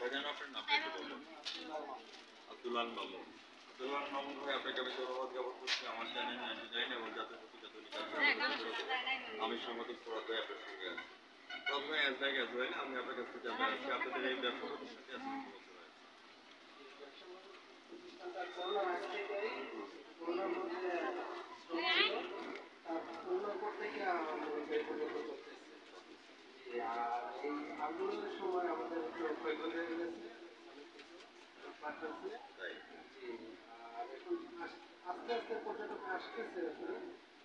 ভাইজান আপনার নামটা একটু বলবেন। আব্দুল্লাহ মামুন। আব্দুল্লাহ মামুন ভাই, আপনাকে আমি ধন্যবাদ জ্ঞাপন করছি আমার চ্যানেল 99 এবং জাতীয় পত্রিকা দৈনিক আমি সাংবাদিক ফোরাত ভাই আপনার সঙ্গে আছি। প্রথমে অ্যাজ লাইক অ্যাজ ওয়েল আমি আপনার কাছ থেকে জানতে চাচ্ছি আপনাদের এই ব্যবসা প্রতিষ্ঠানটি আছে কত বছর হয়েছে? আন্দোলনের সময় আমাদের ক্ষয়ক্ষতি হয়ে গেছে, তাই আর এখন আস্তে আস্তে পর্যটক আসতেছে,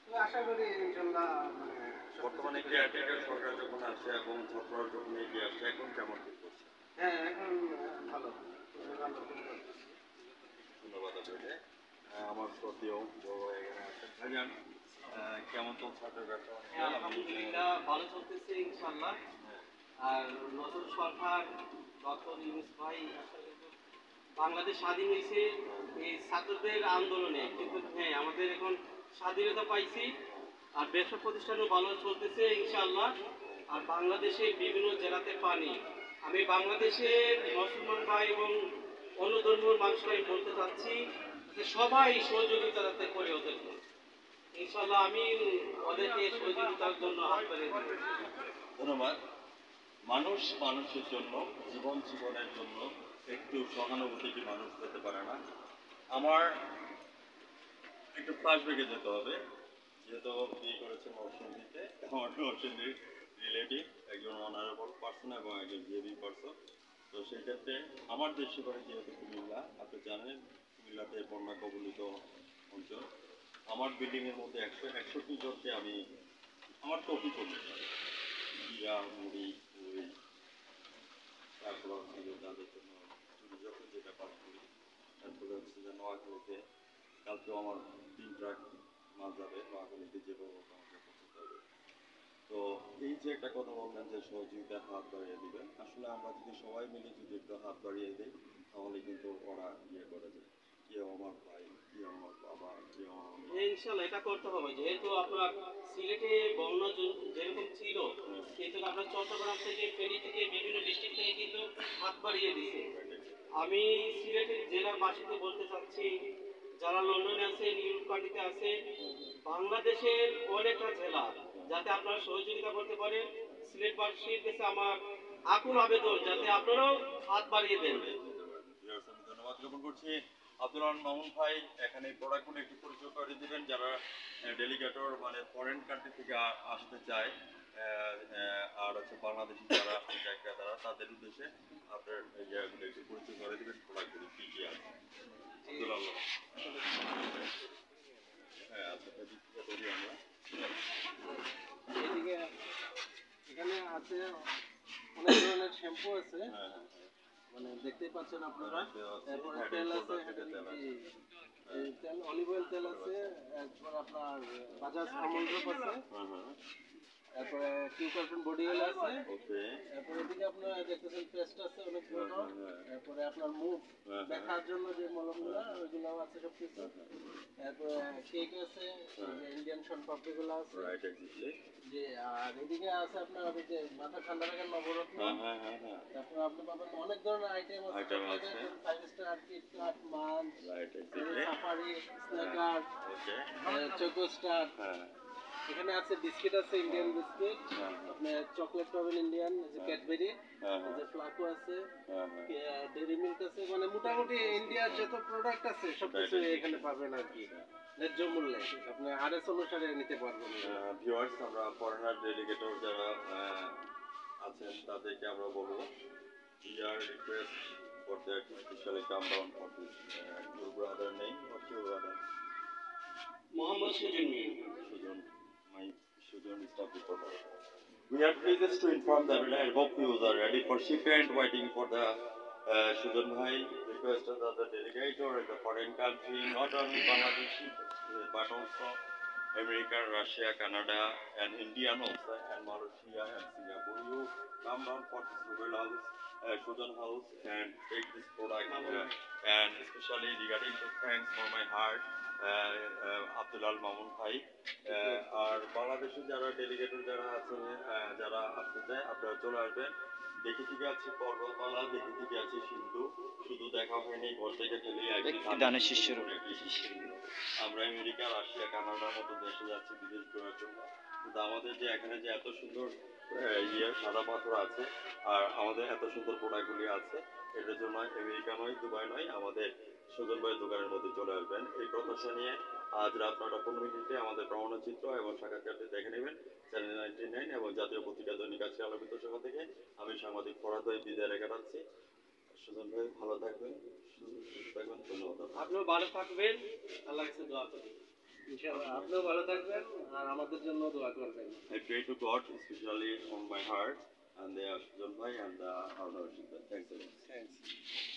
তো আশা করি ইনশাল্লাহ মানে বর্তমানে কেয়ারটেকার সরকার যখন আসছে এবং ছাত্ররা যখন এগিয়ে আসছে এখন কেমন কি করছে? হ্যাঁ এখন ভালো ভালো। ধন্যবাদ আপনাকে। আমার শ্রদ্ধেয় বড় ভাই এখানে আছেন। ভাইজান কেমন চলছে আপনার ব্যবসা? আলহামদুলিল্লাহ ভালো চলতেছে ইনশাল্লাহ। আর নতুন সরকার ডক্টর ইউনূস ভাই আসলে বাংলাদেশ স্বাধীন হয়েছে এই ছাত্রদের আন্দোলনে, কিন্তু হ্যাঁ আমাদের এখন স্বাধীনতা পাইছি আর ব্যবসা প্রতিষ্ঠানও ভালো চলতেছে ইনশাআল্লাহ। আর বাংলাদেশের বিভিন্ন জেলাতে পানি, আমি বাংলাদেশের মুসলমান ভাই এবং অন্য ধর্মের মানুষরাই বলতে চাচ্ছি যে সবাই সহযোগিতা যাতে করে ওদেরকে, ইনশাআল্লাহ আমি ওদেরকে সহযোগিতার জন্য হাত বাড়িয়ে দেব। ধন্যবাদ। মানুষ মানুষের জন্য, জীবনের জন্য একটু সহানুভূতি কি মানুষ পেতে পারে না? আমার একটু ফ্ল্যাশব্যাকে যেতে হবে, যেহেতু বিয়ে করেছে নরসিংদীতে। আমার নরসিংদীর রিলেটিভ একজন অনারেবল পার্সন এবং একজন বিএবি পার্সন। তো সেই ক্ষেত্রে আমার দেশে বাড়ি যেহেতু কুমিল্লা, আপনি জানেন কুমিল্লাতে বন্যা কবলিত অঞ্চল। আমার বিল্ডিংয়ের মধ্যে 161 জনকে আমি আমার টপি করতে পারি, জিরা মুড়ি মুড়ি, তারপর হচ্ছে যে তাদের জন্য যখন যেটা পাঠ করি, তারপরে হচ্ছে যে নোয়াখালীতে কালকেও আমার 3 ট্রাক মাল যাবে নোয়াখালীতে, যেভাবে আমাকে পৌঁছতে হবে। তো এই যে একটা কথা বললেন যে সহযোগিতার হাত বাড়িয়ে দিবেন, আসলে আমরা যদি সবাই মিলে যদি একটু হাত বাড়িয়ে দিই তাহলে কিন্তু ওরা ইয়ে করে যায়, কেউ আমার ভাই, কেউ আমার বাবা, কেউ আমার মা। ইনশাআল্লাহ এটা করতে হবে, যেহেতু আপনার সিলেটে বন্যা যেরকম ছিল, কিন্তু আপনার চট্টগ্রাম থেকে ফেনী থেকে বিভিন্ন ডিস্ট্রিক্ট থেকে কিন্তু হাত বাড়িয়ে দিছে। আমি সিলেটের জেলার বাসীকে বলতে চাচ্ছি, যারা লন্ডনে আছে, নিউইয়র্ক কান্ট্রিতে আছে, বাংলাদেশের অনেকটা জেলা যাতে আপনারা সহযোগিতা করতে পারেন, সিলেটবাসীর কাছে আমার আকুল আবেদন যাতে আপনারাও হাত বাড়িয়ে দেন। ধন্যবাদ জ্ঞাপন করছি। আব্দুল মামুন ভাই এখানে প্রোডাক্টগুলো একটু পরিচয় করে দিবেন, যারা ডেলিগেটর মানে ফরেন কান্ট্রি থেকে আসতে চায় আর হচ্ছে বাংলাদেশি যারা আসতে চায় ক্রেতারা, তাদের উদ্দেশ্যে আপনার জায়গাগুলো একটু পরিচয় করে দিবেন, প্রোডাক্টগুলো কী কী আছে। আব্দুল আল্লাহ, হ্যাঁ আপনার দিক থেকে বলি আমরা। এদিকে এখানে আছে অনেক ধরনের শ্যাম্পু আছে, মানে দেখতেই পাচ্ছেন আপনারা। তারপরে তেল আছে, তেল অলিভ অয়েল তেল আছে, এরপর আপনার বাজাজ আমন্ড ড্রপ আছে, তারপরে কিউকার্টন বডি অয়েল আছে, তারপরে এদিকে আপনারা দেখতেছেন পেস্ট আছে অনেক বড়, তারপরে আপনার মুখ দেখার জন্য যে মলমগুলো ওইগুলো আছে সব কিছু, তারপরে কেক আছে, ইন্ডিয়ান শন পাপড়িগুলো আছে, যে আর এদিকে আছে আপনার ওই যে মাথা ঠান্ডা রাখার নবরত্ন, তারপর আপনি পাবেন অনেক ধরনের আইটেম আছে, 5 star KitKat Munch Safari Snickers choco star. এখানে আছে বিস্কিট আছে, ইন্ডিয়ান বিস্কিট, আপনি চকলেট পাবেন ইন্ডিয়ান, যে ক্যাডবেরি, যে ফ্লাকো আছে, ডেরি মিল্ক আছে, মানে মোটামুটি ইন্ডিয়ার যত প্রোডাক্ট আছে সবকিছু এখানে পাবেন আর কি ন্যায্য মূল্যে, আপনি আরএস অনুসারে নিতে পারবেন। ভিউয়ার্স, আমরা ফরেনার ডেলিগেটর যারা আছেন তাদেরকে আমরা বলবো, we are request for that to specially come down for this. Your brother name? What's your brother? Mohammad Sujan Mia. Sujan, my Sujan is the reporter. We are pleased to inform that the above views are ready for shipment, waiting for the Sujan Bhai requested that the delegator in the foreign country, not only Bangladesh but also America, Russia, Canada, and India also, and Malaysia and Singapore. You come down for this Rural House, Sujan House, and take this product. And especially regarding to thanks for my heart, Abdul Mamun ভাই। আর বাংলাদেশের যারা ডেলিগেটর যারা আছেন, যারা আসতে চায় আপনারা চলে আসবেন। দেখে থেকে আছে পর্বতমালা, দেখে থেকে আছে সিন্ধু, শুধু দেখা হয়নি ঘর থেকে ফেলেই একটি দানের শিষ্যের উপর। আমরা আমেরিকা, রাশিয়া, কানাডার মতো দেশে যাচ্ছি বিদেশ ঘোরার জন্য, কিন্তু আমাদের যে এখানে যে এত সুন্দর সাদা পাথর আছে আর আমাদের এত সুন্দর প্রোডাক্টগুলি আছে, এটার জন্য আমেরিকা নয়, দুবাই নয়, আমাদের সুজন ভাই দোকানের মধ্যে চলে আসবেন। এই প্রত্যাশা নিয়ে আজ রাত 9:15 আমাদের ভ্রমণচিত্র এবং সাক্ষাৎকারটি দেখে নেবেন চ্যানেল 99 এবং জাতীয় পত্রিকা দৈনিক আজকে আলোকিত সভা থেকে। আমি সাংবাদিক ফরাদ ভাই বিদায় রেখে যাচ্ছি। সুজন ভাই ভালো থাকবেন, সুস্থ থাকবেন, ধন্যবাদ। আপনিও ভালো থাকবেন, আল্লাহর কাছে দোয়া করি ইনশাআল্লাহ। আপনিও ভালো থাকবেন আর আমাদের জন্য দোয়া করবেন। I pray to God especially on my heart and Sujan bhai and our Thanks a lot. Thanks.